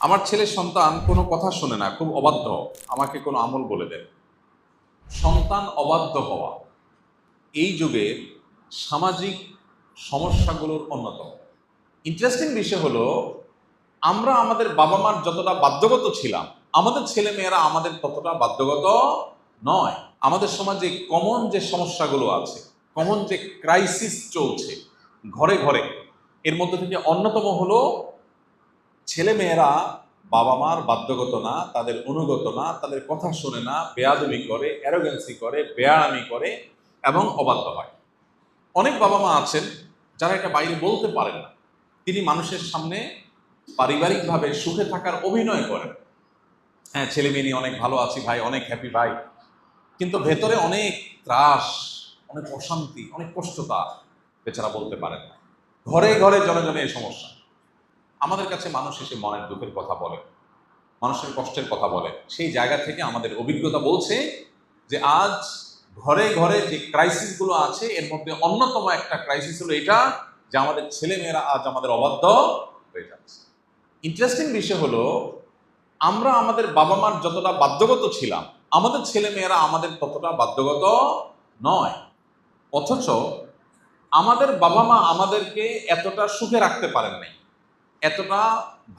আমার ছেলের সন্তান কোনো কথা শোনে না, খুব অবাধ্য। আমাকে কোনো আমল বলে দেন। সন্তান অবাধ্য হওয়া এই যুগের সামাজিক সমস্যাগুলোর অন্যতম। ইন্টারেস্টিং বিষয় হলো, আমরা আমাদের বাবা মার যতটা বাধ্যগত ছিলাম, আমাদের ছেলে মেয়েরা আমাদের ততটা বাধ্যগত নয়। আমাদের সমাজে কমন যে সমস্যাগুলো আছে, কমন যে ক্রাইসিস চলছে ঘরে ঘরে, এর মধ্যে থেকে অন্যতম হলো ছেলে মেয়েরা বাবা মার বাধ্যগত না, তাদের অনুগত না, তাদের কথা শোনে না, বেয়াদবি করে, অ্যারোগেন্সি করে, বেয়ারামি করে এবং অবাধ্য হয়। অনেক বাবা মা আছেন যারা এটা বাইরে বলতে পারেন না। তিনি মানুষের সামনে পারিবারিকভাবে সুখে থাকার অভিনয় করেন। হ্যাঁ, ছেলে মেয়ে নিয়ে অনেক ভালো আছি ভাই, অনেক হ্যাপি ভাই, কিন্তু ভেতরে অনেক ত্রাস, অনেক অশান্তি, অনেক কষ্টতা বেচারা বলতে পারেন না। ঘরে ঘরে জনে জনে এই সমস্যা। আমাদের কাছে মানুষ এসে মনের দুঃখের কথা বলে, মানুষের কষ্টের কথা বলে। সেই জায়গা থেকে আমাদের অভিজ্ঞতা বলছে যে আজ ঘরে ঘরে যে ক্রাইসিসগুলো আছে, এর মধ্যে অন্যতম একটা ক্রাইসিস হলো এটা যে আমাদের ছেলে মেয়েরা আজ আমাদের অবাধ্য হয়ে যাচ্ছে। ইন্টারেস্টিং বিষয় হলো, আমরা আমাদের বাবা মার যতটা বাধ্যগত ছিলাম, আমাদের ছেলে মেয়েরা আমাদের ততটা বাধ্যগত নয়। অথচ আমাদের বাবা মা আমাদেরকে এতটা সুখে রাখতে পারেন নাই, এতটা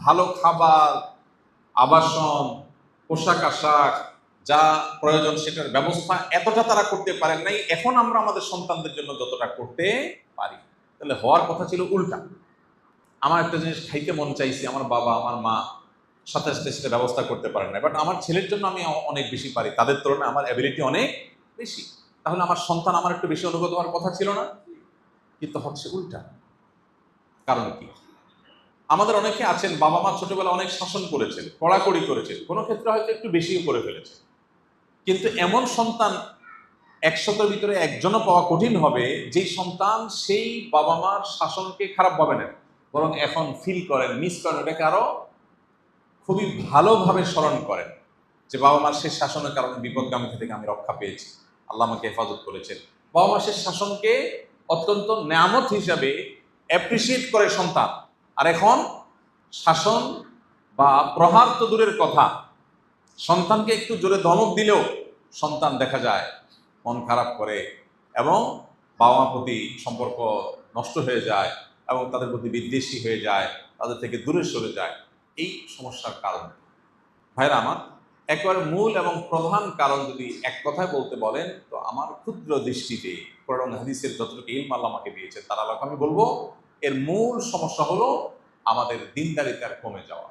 ভালো খাবার, আবাসন, পোশাক আশাক, যা প্রয়োজন সেটার ব্যবস্থা এতটা তারা করতে পারেন নাই এখন আমরা আমাদের সন্তানদের জন্য যতটা করতে পারি। তাহলে হওয়ার কথা ছিল উল্টা। আমার একটা জিনিস খাইতে মন চাইছে, আমার বাবা আমার মা সাথে সাথে সেটা ব্যবস্থা করতে পারেন না, বাট আমার ছেলের জন্য আমি অনেক বেশি পারি, তাদের তুলনায় আমার অ্যাবিলিটি অনেক বেশি। তাহলে আমার সন্তান আমার একটু বেশি অনুগত হওয়ার কথা ছিল না? কিন্তু হচ্ছে উল্টা। কারণ কি? আমাদের অনেকে আছেন বাবা মা ছোটবেলা অনেক শাসন করেছেন, কড়াকড়ি করেছেন, কোনো ক্ষেত্রে হয়তো একটু বেশিও করে ফেলেছে। কিন্তু এমন সন্তান 100-এর ভিতরে একজনও পাওয়া কঠিন হবে যেই সন্তান সেই বাবা মার শাসনকে খারাপ ভাবে নেন, বরং এখন ফিল করেন, মিস করেন, এটাকে আরো খুবই ভালোভাবে স্মরণ করেন যে বাবা মার শেষ শাসনের কারণে বিপদগামী থেকে আমি রক্ষা পেয়েছি, আল্লাহ আমাকে হেফাজত করেছেন। বাবা মার শেষ শাসনকে অত্যন্ত নেয়ামত হিসাবে অ্যাপ্রিসিয়েট করে সন্তান। আর এখন শাসন বা প্রহার তো দূরের কথা, সন্তানকে একটু জোরে ধমক দিলেও সন্তান দেখা যায় মন খারাপ করে এবং বাবা মার প্রতি সম্পর্ক নষ্ট হয়ে যায় এবং তাদের প্রতি বিদ্বেষী হয়ে যায়, তাদের থেকে দূরে সরে যায়। এই সমস্যার কারণ ভাইরা আমার, একবার মূল এবং প্রধান কারণ যদি এক কথায় বলতে বলেন, তো আমার ক্ষুদ্র দৃষ্টিতে কোরআন হাদিসের যতটুকু ইলম আল্লাহ আমাকে দিয়েছে তার আলোকে আমি বলবো এর মূল সমস্যা হলো আমাদের দিনদারিতার কমে যাওয়া।